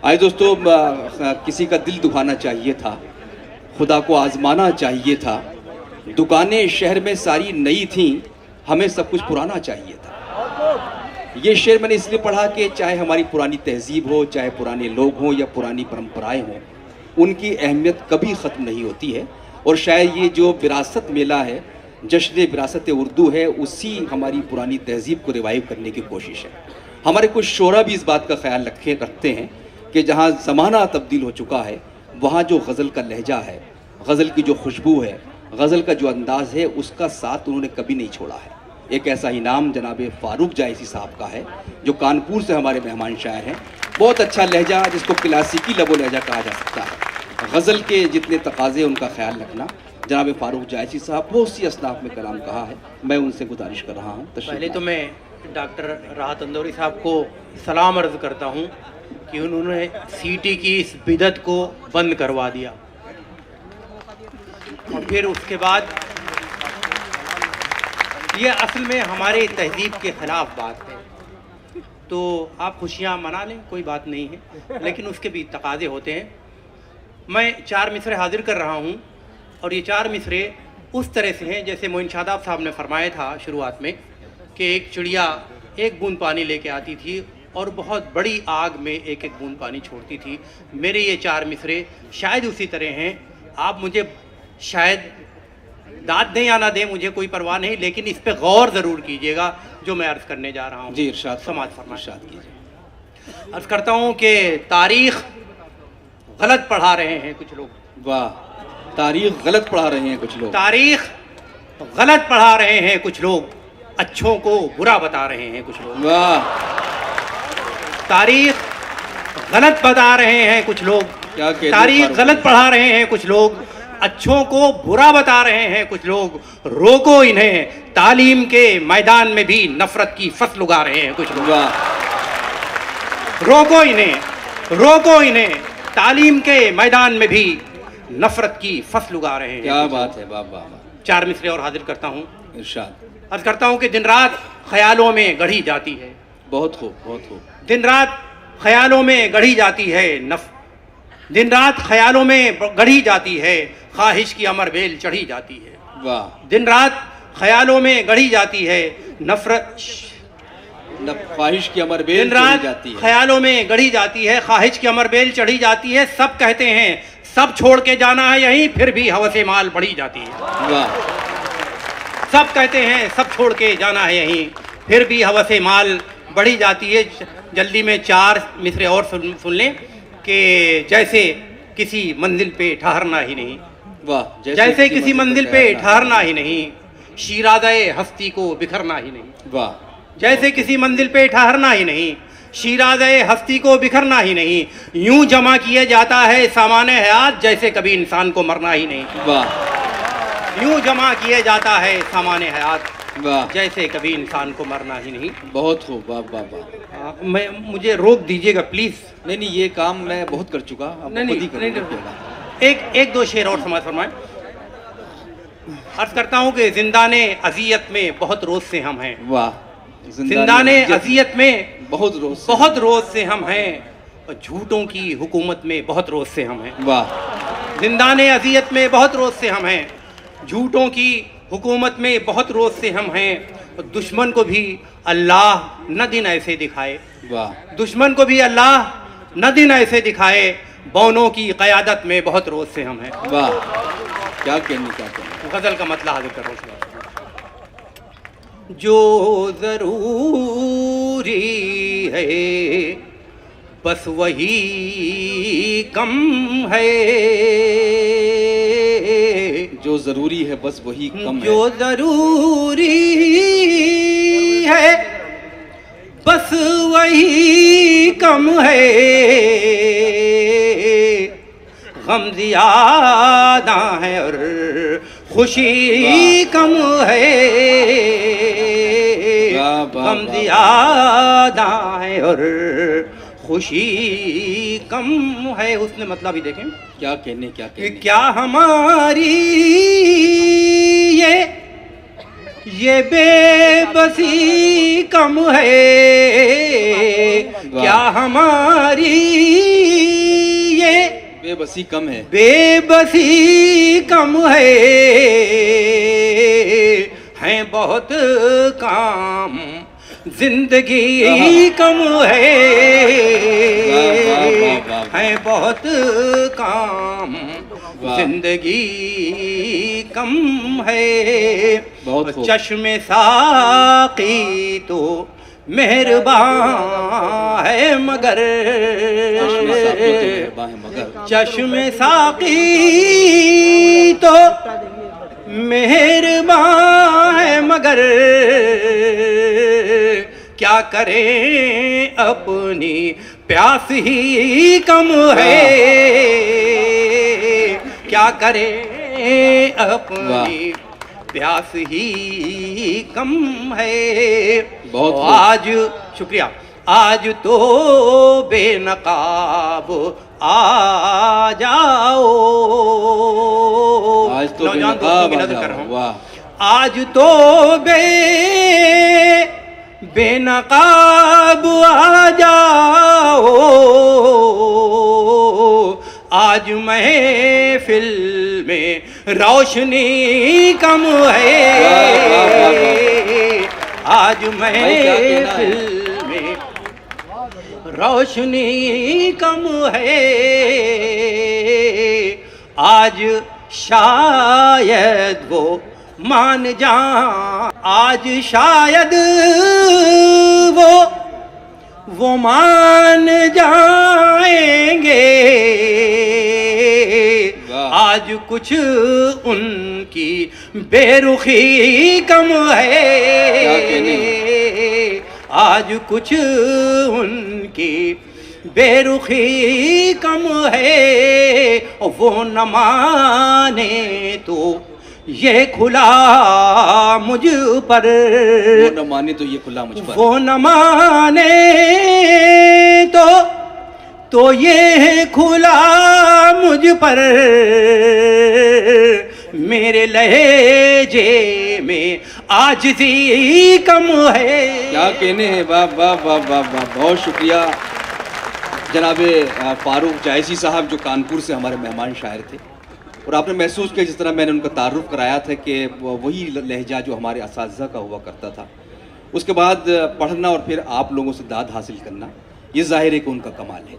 आए दोस्तों, किसी का दिल दुखाना चाहिए था, खुदा को आजमाना चाहिए था। दुकानें शहर में सारी नई थीं, हमें सब कुछ पुराना चाहिए था। ये शेर मैंने इसलिए पढ़ा कि चाहे हमारी पुरानी तहजीब हो, चाहे पुराने लोग हों या पुरानी परंपराएं हों, उनकी अहमियत कभी ख़त्म नहीं होती है। और शायद ये जो विरासत मेला है, जश्न विरासत उर्दू है, उसी हमारी पुरानी तहजीब को रिवाइव करने की कोशिश है। हमारे कुछ शोरा भी इस बात का ख्याल रखते हैं कि जहाँ ज़माना तब्दील हो चुका है, वहाँ जो गज़ल का लहजा है, गज़ल की जो खुशबू है, गज़ल का जो अंदाज़ है, उसका साथ उन्होंने कभी नहीं छोड़ा है। एक ऐसा इनाम जनाब फ़ारूक जायसी साहब का है, जो कानपुर से हमारे मेहमान शायर हैं। बहुत अच्छा लहजा, जिसको क्लासिकी लबो लहजा कहा जा सकता है। गज़ल के जितने तकाज़े, उनका ख्याल रखना। जनाब फ़ारूक जायसी साहब बहुत सी असनाफ में कलाम कहा है, मैं उनसे गुजारिश कर रहा हूँ। पहले तो मैं डॉक्टर राहत अंदौरी साहब को सलाम अर्ज़ करता हूँ कि उन्होंने सीटी की इस बिदत को बंद करवा दिया। और फिर उसके बाद ये असल में हमारे तहजीब के ख़िलाफ़ बात है, तो आप खुशियाँ मना लें, कोई बात नहीं है, लेकिन उसके भी तकाज़े होते हैं। मैं 4 मिसरे हाजिर कर रहा हूँ, और ये 4 मिसरे उस तरह से हैं जैसे मोइन शादाब साहब ने फरमाया था शुरुआत में कि एक चिड़िया एक बूंद पानी लेके आती थी और बहुत बड़ी आग में एक एक बूंद पानी छोड़ती थी। मेरे ये 4 मिसरे शायद उसी तरह हैं। आप मुझे शायद दाद दें या ना दें, मुझे कोई परवाह नहीं, लेकिन इस पे गौर ज़रूर कीजिएगा जो मैं अर्ज़ करने जा रहा हूँ। जी, इरशाद समाज फरमाइश कीजिए। अर्ज़ करता हूँ कि तारीख़ गलत पढ़ा रहे हैं कुछ लोग। वाह, तारीख़ गलत पढ़ा रहे हैं कुछ लोग। तारीख़ गलत पढ़ा रहे हैं कुछ लोग, अच्छों को बुरा बता रहे हैं कुछ लोग। वाह, तारीख़ गलत बता रहे हैं कुछ लोग, क्या कहते हैं? तारीख़ गलत पढ़ा रहे हैं कुछ लोग, अच्छों को बुरा बता रहे हैं कुछ लोग। रोको इन्हें, तालीम के मैदान में भी नफरत की फसल उगा रहे हैं कुछ लोग। वाह, रोको इन्हें, रोको इन्हें, तालीम के मैदान में भी नफरत की फसल उगा रहे हैं। क्या बात है, वाह वाह वाह। 4 मिसरे और हाजिर करता हूँ। इरशाद। अर्ज़ करता हूँ कि दिन रात ख्यालों में गढ़ी जाती है। बहुत खूब, बहुत खूब। दिन रात ख्यालों में गढ़ी जाती है दिन रात ख्यालों में गढ़ी जाती है, ख्वाहिश की अमर बेल चढ़ी जाती है। वाह। दिन रात ख्यालों में गढ़ी जाती है, नफरत ख्वाहिश की अमर बेल दिन रात चढ़ी जाती है। ख्यालों में गढ़ी जाती है, ख्वाहिश की अमर बेल चढ़ी जाती है। सब कहते हैं सब छोड़ के जाना है यहीं, फिर भी हवसे माल बढ़ी जाती है। वाह। सब कहते हैं सब छोड़ के जाना है यहीं, फिर भी हवसे माल बढ़ी जाती है। जल्दी में 4 मिसरे और सुन लें कि जैसे किसी मंजिल पे ठहरना ही नहीं। वाह। जैसे किसी मंजिल पे ठहरना ही नहीं, शीराज़े हस्ती को बिखरना ही नहीं। वाह। जैसे किसी मंजिल पे ठहरना ही नहीं, शीराज़े हस्ती को बिखरना ही नहीं। यूं जमा किया जाता है सामाने हयात, जैसे कभी इंसान को मरना ही नहीं। वाह। यूं जमा किया जाता है सामाने हयात, वाह, जैसे कभी इंसान को मरना ही नहीं। बहुत खूब, वाह वाह वाह। मुझे रोक दीजिएगा प्लीज़। नहीं नहीं, ये काम मैं बहुत कर चुका, अब नहीं, खुद ही नहीं, करूंगा। एक दो शेर और समाज फरमाएं। अर्ज करता हूँ कि जिंदाने अजियत में बहुत रोज से हम हैं। वाह। जिंदाने अजियत में बहुत रोज से हम हैं, और झूठों की हुकूमत में बहुत रोज से हम हैं। वाह। जिंदाने अजियत में बहुत रोज से हम हैं, झूठों की हुकूमत में बहुत रोज से हम हैं। और दुश्मन को भी अल्लाह न दिन ऐसे दिखाए। वाह। दुश्मन को भी अल्लाह न दिन ऐसे दिखाए, बौनों की क़यादत में बहुत रोज से हम हैं। वाह, क्या कहने, क्या कहने। गज़ल का मतलब हाजिर करो। जो ज़रूरी है बस वही कम है, जो ज़रूरी है बस वही कम है। जो ज़रूरी है बस वही कम है, गम ज़्यादा है और खुशी कम है। गम ज़्यादा है और खुशी कम है। उसने मतलब ही देखें, क्या कहने, क्या कहने। क्या हमारी ये बेबसी कम है, क्या हमारी बेबसी कम है, बेबसी कम है बहुत काम, जिंदगी कम है बहुत काम, जिंदगी कम है। बहुत चश्मे साकी तो मेहरबान है मगर, चश्मे साकी तो मेहरबान है मगर, क्या करें अपनी प्यास ही कम है, क्या करें अपनी प्यास ही कम है। बहुत आज शुक्रिया, आज तो बेनकाब आ जाओ, आज तो नौजवान दोस्तों की नजर कर रहा हूं, वाह, आज तो बेनकाब आ जाओ, आज महफिल में रोशनी कम है, आज महफिल में रोशनी कम है, आज शायद वो मान जा, आज शायद वो मान जाएंगे, आज कुछ उनकी बेरुखी कम है, आज कुछ उनकी बेरुखी कम है, वो न माने तो ये खुला मुझ पर, वो न माने तो ये खुला मुझ पर, वो न माने तो ये खुला मुझ पर, मेरे लहजे में आजिज़ी कम है। क्या कहने हैं, वाह वाह वाह वाह वाह, बहुत शुक्रिया जनाबे फारूक जायसी साहब, जो कानपुर से हमारे मेहमान शायर थे। और आपने महसूस किया जिस तरह मैंने उनका तारुफ कराया था कि वही लहजा जो हमारे असातिज़ा का हुआ करता था, उसके बाद पढ़ना और फिर आप लोगों से दाद हासिल करना, ये ज़ाहिर है कि उनका कमाल है।